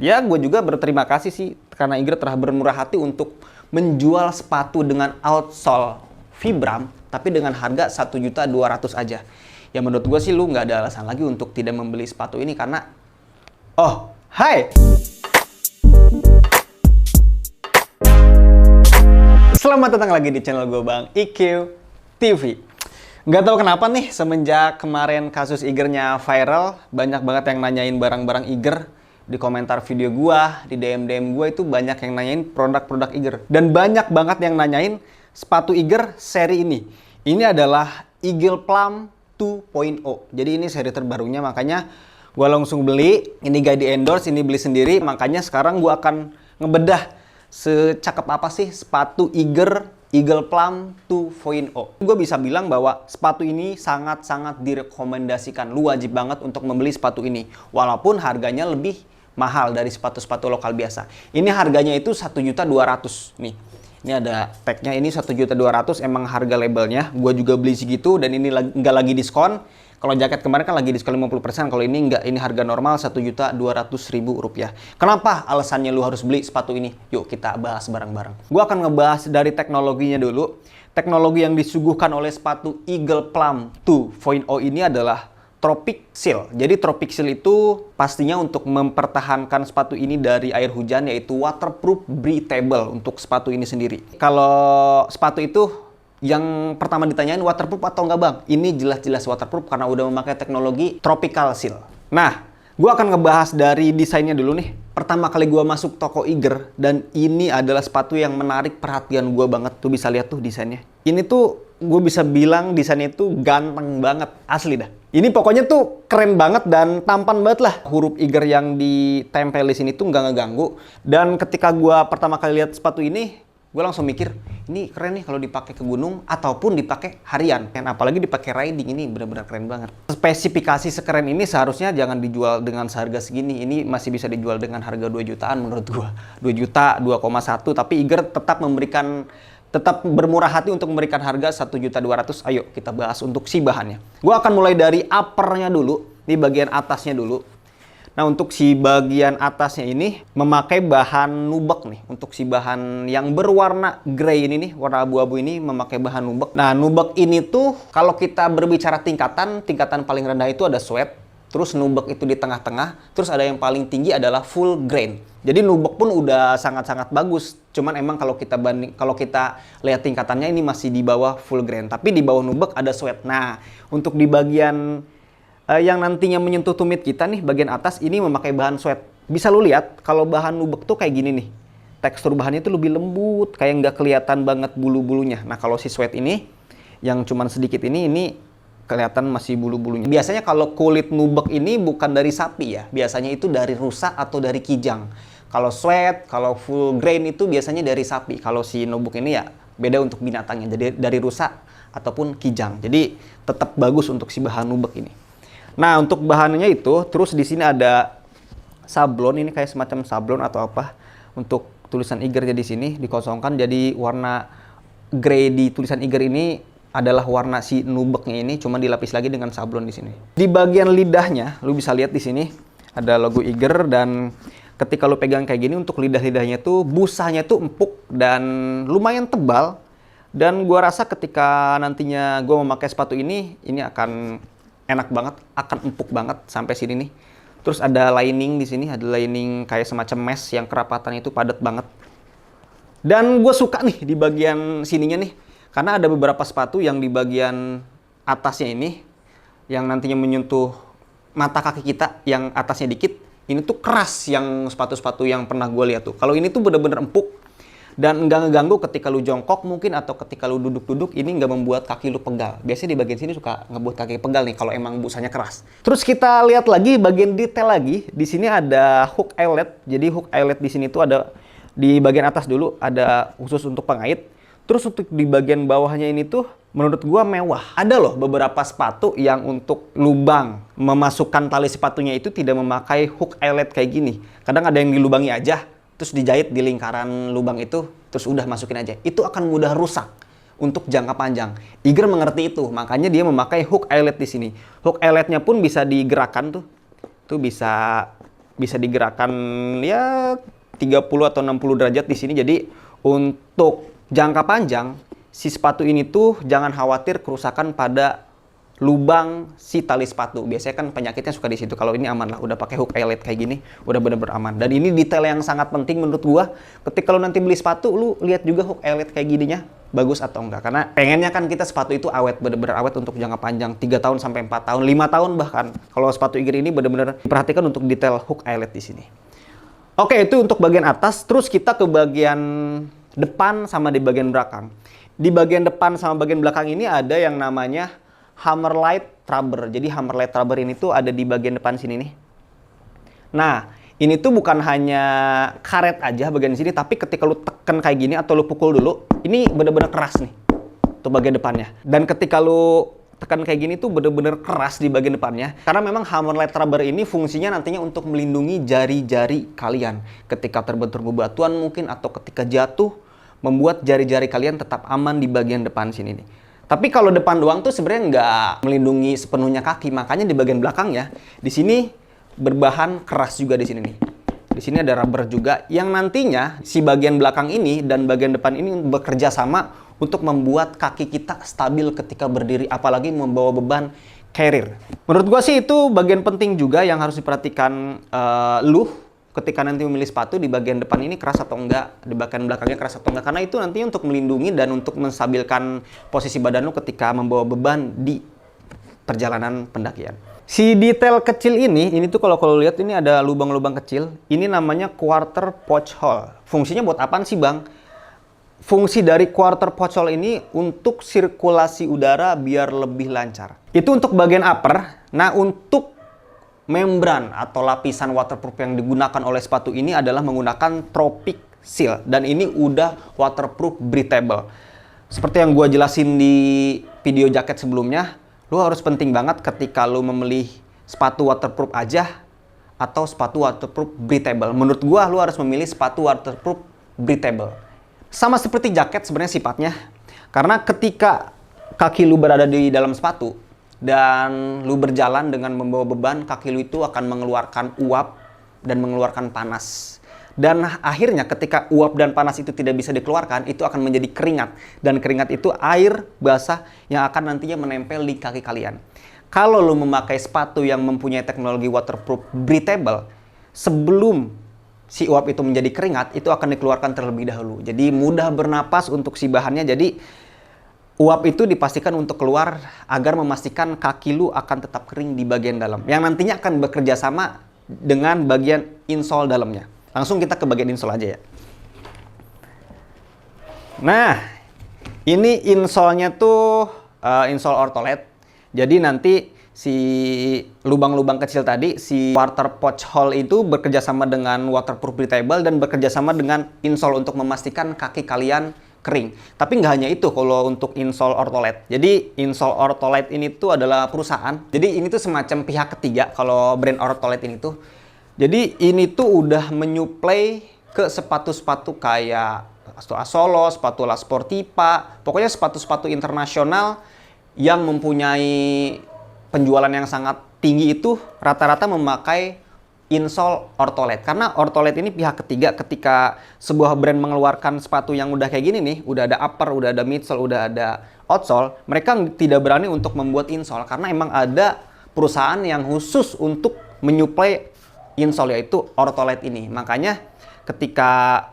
Ya, gue juga berterima kasih sih karena Iger telah bermurah hati untuk menjual sepatu dengan outsole Vibram, tapi dengan harga 1.200.000 aja. Ya menurut gue sih lu nggak ada alasan lagi untuk tidak membeli sepatu ini karena... Oh, hai! Selamat datang lagi di channel gue Bang IQ TV. Nggak tahu kenapa nih, semenjak kemarin kasus Igernya viral, banyak banget yang nanyain barang-barang Iger. Di komentar video gua, di DM gua itu banyak yang nanyain produk-produk Iger. Dan banyak banget yang nanyain sepatu Iger seri ini. Ini adalah Eagle Plum 2.0. Jadi ini seri terbarunya, makanya gua langsung beli. Ini gak di endorse, ini beli sendiri. Makanya sekarang gua akan ngebedah secakep apa sih sepatu Eagle Plum 2.0. Gue bisa bilang bahwa sepatu ini sangat-sangat direkomendasikan. Lu wajib banget untuk membeli sepatu ini. Walaupun harganya lebih mahal dari sepatu-sepatu lokal biasa. Ini harganya itu 1.200.000 nih. Ini ada tagnya, ini 1.200.000 emang harga labelnya. Gue juga beli segitu dan ini nggak lagi diskon. Kalau jaket kemarin kan lagi diskon 50%, kalau ini nggak, ini harga normal 1.200.000 rupiah. Kenapa alasannya lu harus beli sepatu ini? Yuk kita bahas bareng-bareng. Gue akan ngebahas dari teknologinya dulu. Teknologi yang disuguhkan oleh sepatu Eagle Plum 2.0 ini adalah Tropic Seal. Jadi Tropic Seal itu pastinya untuk mempertahankan sepatu ini dari air hujan, yaitu waterproof breathable untuk sepatu ini sendiri. Kalau sepatu itu yang pertama ditanyain waterproof atau enggak bang? Ini jelas-jelas waterproof karena udah memakai teknologi Tropical Seal. Nah, gue akan ngebahas dari desainnya dulu nih. Pertama kali gue masuk toko Iger, dan ini adalah sepatu yang menarik perhatian gue banget. Tuh bisa lihat tuh desainnya. Ini tuh gue bisa bilang desainnya itu ganteng banget, asli dah. Ini pokoknya tuh keren banget dan tampan banget lah. Huruf Iger yang ditempel di sini tuh nggak ngeganggu. Dan ketika gue pertama kali lihat sepatu ini, gue langsung mikir, ini keren nih kalau dipakai ke gunung ataupun dipakai harian. Dan apalagi dipakai riding, ini benar-benar keren banget. Spesifikasi sekeren ini seharusnya jangan dijual dengan seharga segini. Ini masih bisa dijual dengan harga 2 jutaan menurut gue. 2 juta, 2,1. Tapi Iger tetap bermurah hati untuk memberikan harga 1.200.000. Ayo kita bahas untuk si bahannya. Gue akan mulai dari uppernya dulu, di bagian atasnya dulu. Nah, untuk si bagian atasnya ini memakai bahan nubek nih. Untuk si bahan yang berwarna grey ini nih, warna abu-abu ini memakai bahan nubek. Nah, nubek ini tuh kalau kita berbicara tingkatan paling rendah itu ada sweat, terus nubek itu di tengah-tengah, terus ada yang paling tinggi adalah full grain. Jadi nubek pun udah sangat-sangat bagus. Cuman emang kalau kita lihat tingkatannya ini masih di bawah full grain. Tapi di bawah nubek ada sweat. Nah, untuk di bagian yang nantinya menyentuh tumit kita nih, bagian atas ini memakai bahan sweat. Bisa lu lihat kalau bahan nubek tuh kayak gini nih. Tekstur bahannya itu lebih lembut, kayak nggak kelihatan banget bulu-bulunya. Nah, kalau si sweat ini yang cuman sedikit ini kelihatan masih bulu-bulunya. Biasanya kalau kulit nubek ini bukan dari sapi ya. Biasanya itu dari rusa atau dari kijang. Kalau sweat, kalau full grain itu biasanya dari sapi. Kalau si nubek ini ya beda untuk binatangnya. Jadi dari rusa ataupun kijang. Jadi tetap bagus untuk si bahan nubek ini. Nah, untuk bahannya itu terus di sini ada sablon, ini kayak semacam sablon atau apa. Untuk tulisan Iger di sini dikosongkan jadi warna grey di tulisan Iger ini adalah warna si nubeknya ini, cuma dilapis lagi dengan sablon di sini. Di bagian lidahnya, lu bisa lihat di sini ada logo Iger, dan ketika lu pegang kayak gini untuk lidah-lidahnya tuh busanya tuh empuk dan lumayan tebal. Dan gua rasa ketika nantinya gua memakai sepatu ini akan enak banget, akan empuk banget sampai sini nih. Terus ada lining di sini, ada lining kayak semacam mesh yang kerapatannya itu padat banget. Dan gue suka nih di bagian sininya nih, karena ada beberapa sepatu yang di bagian atasnya ini yang nantinya menyentuh mata kaki kita yang atasnya dikit, ini tuh keras yang sepatu-sepatu yang pernah gue lihat tuh. Kalau ini tuh bener-bener empuk dan nggak ngeganggu ketika lu jongkok mungkin atau ketika lu duduk-duduk, ini nggak membuat kaki lu pegal. Biasanya di bagian sini suka ngebuat kaki pegal nih kalau emang busanya keras. Terus kita lihat lagi bagian detail lagi. Di sini ada hook eyelet. Jadi hook eyelet di sini tuh ada di bagian atas dulu ada khusus untuk pengait. Terus untuk di bagian bawahnya ini tuh menurut gua mewah. Ada loh beberapa sepatu yang untuk lubang memasukkan tali sepatunya itu tidak memakai hook eyelet kayak gini. Kadang ada yang dilubangi aja, terus dijahit di lingkaran lubang itu, terus udah masukin aja. Itu akan mudah rusak untuk jangka panjang. Iger mengerti itu, makanya dia memakai hook eyelet di sini. Hook eyeletnya pun bisa digerakkan tuh. Tuh bisa bisa digerakkan ya 30 atau 60 derajat di sini. Jadi untuk jangka panjang si sepatu ini tuh jangan khawatir kerusakan pada lubang si tali sepatu. Biasanya kan penyakitnya suka di situ. Kalau ini aman lah, udah pakai hook eyelet kayak gini, udah bener-bener aman. Dan ini detail yang sangat penting menurut gua. Ketika lu nanti beli sepatu, lu lihat juga hook eyelet kayak gininya bagus atau enggak. Karena pengennya kan kita sepatu itu awet, bener-bener awet untuk jangka panjang, 3 tahun sampai 4 tahun, 5 tahun bahkan. Kalau sepatu Eiger ini bener-bener diperhatikan untuk detail hook eyelet di sini. Oke, itu untuk bagian atas. Terus kita ke bagian depan sama di bagian belakang. Di bagian depan sama bagian belakang ini ada yang namanya Hammerlight rubber. Jadi Hammerlight rubber ini tuh ada di bagian depan sini nih. Nah, ini tuh bukan hanya karet aja bagian sini, tapi ketika lu tekan kayak gini atau lu pukul dulu, ini bener-bener keras nih. Tuh bagian depannya. Dan ketika lu tekan kayak gini tuh bener-bener keras di bagian depannya. Karena memang Hammerlight rubber ini fungsinya nantinya untuk melindungi jari-jari kalian. Ketika terbentur bebatuan mungkin atau ketika jatuh, membuat jari-jari kalian tetap aman di bagian depan sini nih. Tapi kalau depan doang tuh sebenarnya nggak melindungi sepenuhnya kaki, makanya di bagian belakang ya, di sini berbahan keras juga di sini nih. Di sini ada rubber juga yang nantinya si bagian belakang ini dan bagian depan ini bekerja sama untuk membuat kaki kita stabil ketika berdiri, apalagi membawa beban carrier. Menurut gua sih itu bagian penting juga yang harus diperhatikan lu ketika nanti memilih sepatu. Di bagian depan ini keras atau enggak, di bagian belakangnya keras atau enggak, karena itu nantinya untuk melindungi dan untuk menstabilkan posisi badan lu ketika membawa beban di perjalanan pendakian. Si detail kecil ini tuh kalau lihat ini ada lubang-lubang kecil, ini namanya quarter pouch hole. Fungsinya buat apaan sih bang? Fungsi dari quarter pouch hole ini untuk sirkulasi udara biar lebih lancar. Itu untuk bagian upper. Nah, untuk membran atau lapisan waterproof yang digunakan oleh sepatu ini adalah menggunakan Tropic Seal, dan ini udah waterproof breathable. Seperti yang gua jelasin di video jaket sebelumnya, lu harus penting banget ketika lu memilih sepatu waterproof aja atau sepatu waterproof breathable. Menurut gua lu harus memilih sepatu waterproof breathable. Sama seperti jaket sebenarnya sifatnya. Karena ketika kaki lu berada di dalam sepatu dan lu berjalan dengan membawa beban, kaki lu itu akan mengeluarkan uap dan mengeluarkan panas. Dan akhirnya ketika uap dan panas itu tidak bisa dikeluarkan, itu akan menjadi keringat. Dan keringat itu air basah yang akan nantinya menempel di kaki kalian. Kalau lu memakai sepatu yang mempunyai teknologi waterproof breathable, sebelum si uap itu menjadi keringat, itu akan dikeluarkan terlebih dahulu. Jadi mudah bernapas untuk si bahannya. Jadi uap itu dipastikan untuk keluar agar memastikan kaki lu akan tetap kering di bagian dalam. Yang nantinya akan bekerja sama dengan bagian insole dalamnya. Langsung kita ke bagian insole aja ya. Nah, ini insole-nya tuh insole ortholet. Jadi nanti si lubang-lubang kecil tadi, si quarter pouch hole itu bekerja sama dengan waterproof breathable dan bekerja sama dengan insole untuk memastikan kaki kalian kering. Tapi nggak hanya itu kalau untuk insole ortholet. Jadi insole ortholet ini tuh adalah perusahaan. Jadi ini tuh semacam pihak ketiga kalau brand ortholet ini tuh. Jadi ini tuh udah menyuplai ke sepatu-sepatu kayak Asolo, sepatu La Sportiva, pokoknya sepatu-sepatu internasional yang mempunyai penjualan yang sangat tinggi itu rata-rata memakai insole ortholet. Karena ortholet ini pihak ketiga ketika sebuah brand mengeluarkan sepatu yang udah kayak gini nih, udah ada upper, udah ada midsole, udah ada outsole, mereka tidak berani untuk membuat insole karena emang ada perusahaan yang khusus untuk menyuplai insole, yaitu ortholet ini. Makanya ketika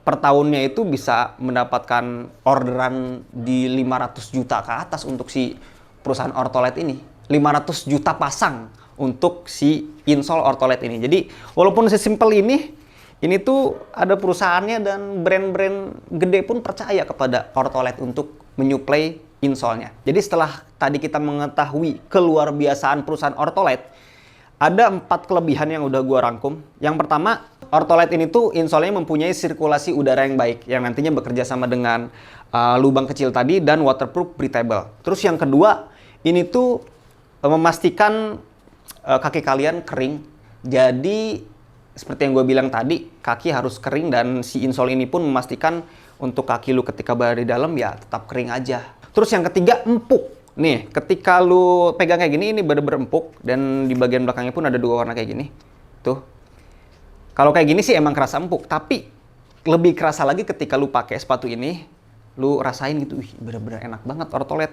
per tahunnya itu bisa mendapatkan orderan di 500 juta ke atas untuk si perusahaan ortholet ini. 500 juta pasang untuk si insole ortholet ini. Jadi walaupun sesimpel ini tuh ada perusahaannya dan brand-brand gede pun percaya kepada ortholet untuk menyuplai insole-nya. Jadi setelah tadi kita mengetahui keluar biasaan perusahaan ortholet, ada 4 kelebihan yang udah gua rangkum. Yang pertama, ortholet ini tuh insole-nya mempunyai sirkulasi udara yang baik, yang nantinya bekerja sama dengan lubang kecil tadi dan waterproof breathable. Terus yang kedua, ini tuh memastikan kaki kalian kering. Jadi seperti yang gue bilang tadi, kaki harus kering dan si insole ini pun memastikan untuk kaki lu ketika berada di dalam ya tetap kering aja. Terus yang ketiga, empuk. Nih, ketika lu pegang kayak gini, ini bener-bener empuk dan di bagian belakangnya pun ada 2 warna kayak gini. Tuh. Kalau kayak gini sih emang kerasa empuk, tapi lebih kerasa lagi ketika lu pakai sepatu ini, lu rasain gitu, wih bener-bener enak banget ortolet.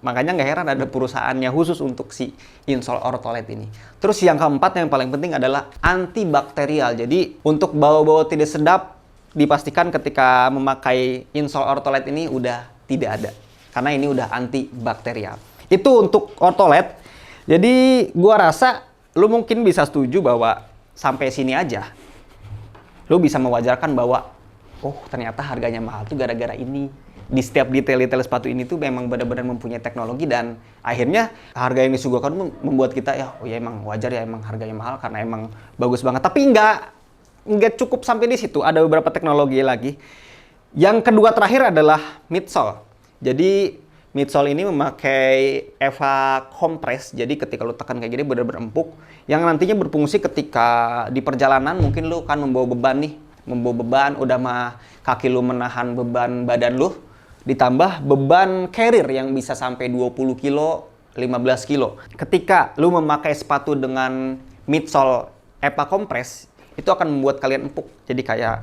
Makanya nggak heran ada perusahaannya khusus untuk si insole ortolet ini. Terus yang keempat yang paling penting adalah antibakterial. Jadi untuk bau-bau tidak sedap dipastikan ketika memakai insole ortolet ini udah tidak ada. Karena ini udah antibakterial. Itu untuk ortolet. Jadi gua rasa lu mungkin bisa setuju bahwa sampai sini aja lu bisa mewajarkan bahwa oh ternyata harganya mahal tuh gara-gara ini. Di setiap detail-detail sepatu ini tuh memang benar-benar mempunyai teknologi, dan akhirnya harga yang disuguhkan membuat kita ya oh ya emang wajar ya emang harganya mahal karena emang bagus banget. Tapi nggak cukup sampai di situ, ada beberapa teknologi lagi. Yang kedua terakhir adalah midsole. Jadi midsole ini memakai EVA Compress. Jadi ketika lu tekan kayak gini benar-benar empuk, yang nantinya berfungsi ketika di perjalanan mungkin lu kan membawa beban, udah mah kaki lu menahan beban badan lu, ditambah beban carrier yang bisa sampai 20 kilo, 15 kilo. Ketika lu memakai sepatu dengan midsole EVA Compress, itu akan membuat kalian empuk. Jadi kayak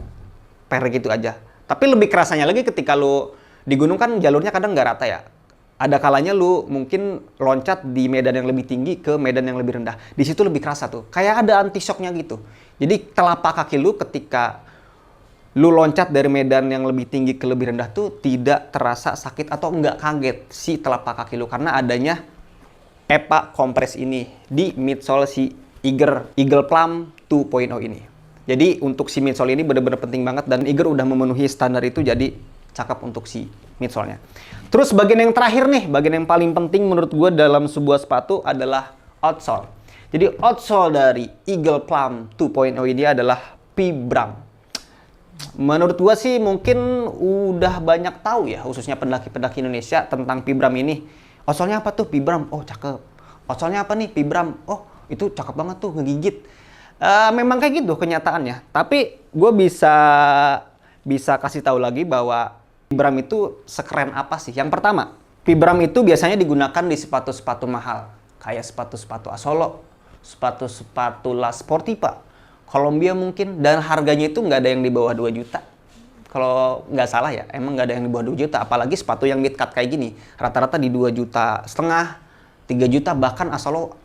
per gitu aja. Tapi lebih kerasanya lagi ketika lu di gunung kan jalurnya kadang nggak rata ya. Ada kalanya lu mungkin loncat di medan yang lebih tinggi ke medan yang lebih rendah. Di situ lebih kerasa tuh. Kayak ada anti shocknya gitu. Jadi telapak kaki lu ketika lu loncat dari medan yang lebih tinggi ke lebih rendah tuh tidak terasa sakit atau nggak kaget si telapak kaki lu karena adanya EVA Compress ini di midsole si Eagle Plum 2.0 ini. Jadi untuk si midsole ini benar-benar penting banget, dan Eagle udah memenuhi standar itu, jadi cakep untuk si midsole-nya. Terus bagian yang terakhir nih, bagian yang paling penting menurut gue dalam sebuah sepatu adalah outsole. Jadi outsole dari Eagle Plum 2.0 ini adalah Vibram. Menurut gua sih mungkin udah banyak tahu ya, khususnya pendaki-pendaki Indonesia tentang Vibram ini. Outsole-nya apa tuh? Vibram. Oh, cakep. Outsole-nya apa nih? Vibram. Oh, itu cakep banget tuh, ngegigit. Memang kayak gitu kenyataannya. Tapi gua bisa kasih tahu lagi bahwa Vibram itu sekeren apa sih? Yang pertama, Vibram itu biasanya digunakan di sepatu-sepatu mahal, kayak sepatu-sepatu Asolo, sepatu-sepatu La Sportiva, Columbia mungkin, dan harganya itu nggak ada yang di bawah 2 juta. Kalau nggak salah ya, emang nggak ada yang di bawah 2 juta. Apalagi sepatu yang mid cut kayak gini, rata-rata di 2,5 juta, 3 juta, bahkan Asolo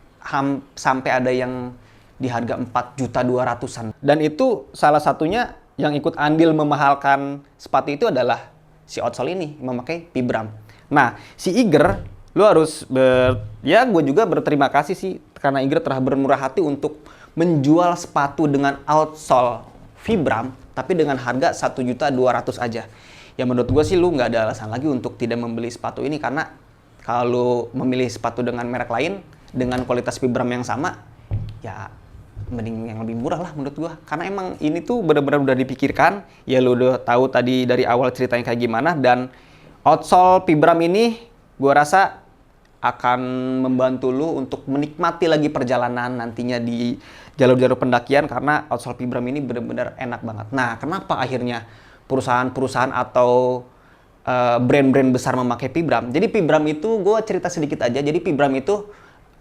sampai ada yang di harga 4.200.000-an. Dan itu salah satunya yang ikut andil memahalkan sepatu itu adalah si outsole ini, memakai Vibram. Nah, si Iger, lu harus gue juga berterima kasih sih, karena Iger telah bermurah hati untuk menjual sepatu dengan outsole Vibram, tapi dengan harga 1.200.000 aja. Ya menurut gue sih lu nggak ada alasan lagi untuk tidak membeli sepatu ini, karena kalau memilih sepatu dengan merek lain, dengan kualitas Vibram yang sama, ya mending yang lebih murah lah menurut gue. Karena emang ini tuh benar-benar udah dipikirkan, ya lu udah tahu tadi dari awal ceritanya kayak gimana, dan outsole Vibram ini gue rasa akan membantu lu untuk menikmati lagi perjalanan nantinya di jalur-jalur pendakian, karena outsole Vibram ini benar-benar enak banget. Nah, kenapa akhirnya perusahaan-perusahaan atau brand-brand besar memakai Vibram? Jadi Vibram itu, gue cerita sedikit aja. Jadi Vibram itu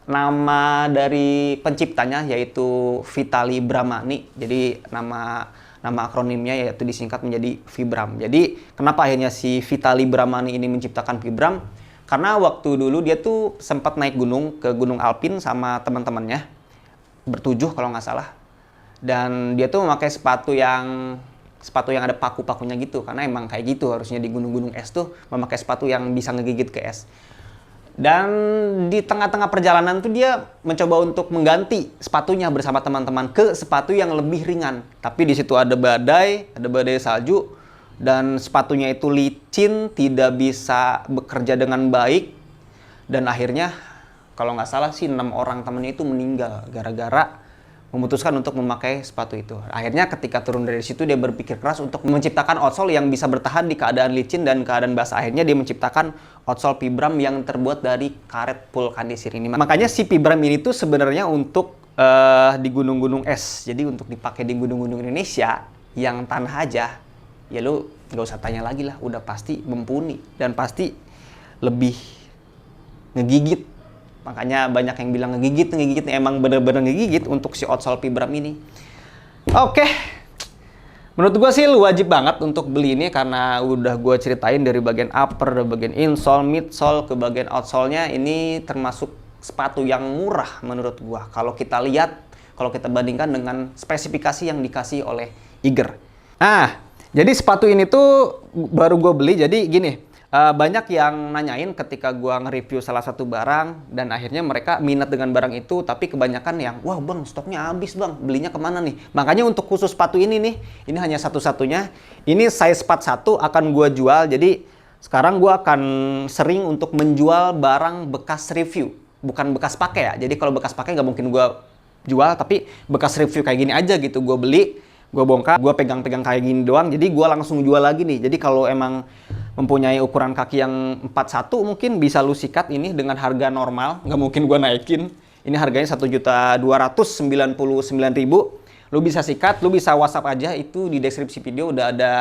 nama dari penciptanya yaitu Vitali Bramani. Jadi nama akronimnya yaitu disingkat menjadi Vibram. Jadi kenapa akhirnya si Vitali Bramani ini menciptakan Vibram? Karena waktu dulu dia tuh sempat naik gunung ke Gunung Alpin sama teman-temannya, bertujuh kalau nggak salah. Dan dia tuh memakai sepatu yang ada paku-pakunya gitu, karena emang kayak gitu harusnya di gunung-gunung es tuh memakai sepatu yang bisa ngegigit ke es. Dan di tengah-tengah perjalanan tuh dia mencoba untuk mengganti sepatunya bersama teman-teman ke sepatu yang lebih ringan. Tapi di situ ada badai salju, dan sepatunya itu licin, tidak bisa bekerja dengan baik. Dan akhirnya kalau nggak salah sih 6 orang temennya itu meninggal gara-gara memutuskan untuk memakai sepatu itu. Akhirnya ketika turun dari situ dia berpikir keras untuk menciptakan outsole yang bisa bertahan di keadaan licin dan keadaan basah. Akhirnya dia menciptakan outsole Vibram yang terbuat dari karet vulkanisir ini. Makanya si Vibram ini tuh sebenarnya untuk di gunung-gunung es. Jadi untuk dipakai di gunung-gunung Indonesia yang tanah aja, ya lu nggak usah tanya lagi lah, udah pasti mumpuni dan pasti lebih ngegigit. Makanya banyak yang bilang ngegigit emang bener-bener ngegigit untuk si outsole Vibram ini. Oke, menurut gua sih lu wajib banget untuk beli ini karena udah gua ceritain dari bagian upper, dari bagian insole, midsole, ke bagian outsole-nya. Ini termasuk sepatu yang murah menurut gua. Kalau kita lihat, kalau kita bandingkan dengan spesifikasi yang dikasih oleh Iger. Jadi sepatu ini tuh baru gue beli. Jadi gini, banyak yang nanyain ketika gue nge-review salah satu barang dan akhirnya mereka minat dengan barang itu, tapi kebanyakan yang, wah bang stoknya habis bang, belinya kemana nih? Makanya untuk khusus sepatu ini nih, ini hanya satu-satunya. Ini size 41 akan gue jual. Jadi sekarang gue akan sering untuk menjual barang bekas review, bukan bekas pakai ya. Jadi kalau bekas pakai nggak mungkin gue jual, tapi bekas review kayak gini aja gitu. Gue beli, gue bongkar, gue pegang-pegang kayak gini doang, jadi gue langsung jual lagi nih. Jadi kalau emang mempunyai ukuran kaki yang 41 mungkin bisa lu sikat ini dengan harga normal, nggak mungkin gue naikin. Ini harganya 1.299.000. Lu bisa sikat, lu bisa WhatsApp aja, itu di deskripsi video udah ada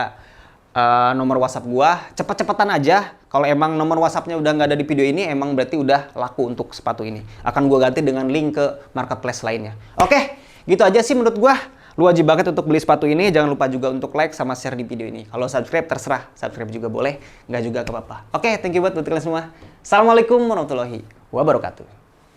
nomor WhatsApp gua. Cepet-cepetan aja. Kalau emang nomor WhatsAppnya udah nggak ada di video ini, emang berarti udah laku untuk sepatu ini. Akan gua ganti dengan link ke marketplace lainnya. Oke, gitu aja sih menurut gua. Lu wajib banget untuk beli sepatu ini. Jangan lupa juga untuk like sama share di video ini. Kalau subscribe terserah, subscribe juga boleh, nggak juga gak apa-apa. Oke, thank you buat kalian semua. Assalamualaikum warahmatullahi wabarakatuh.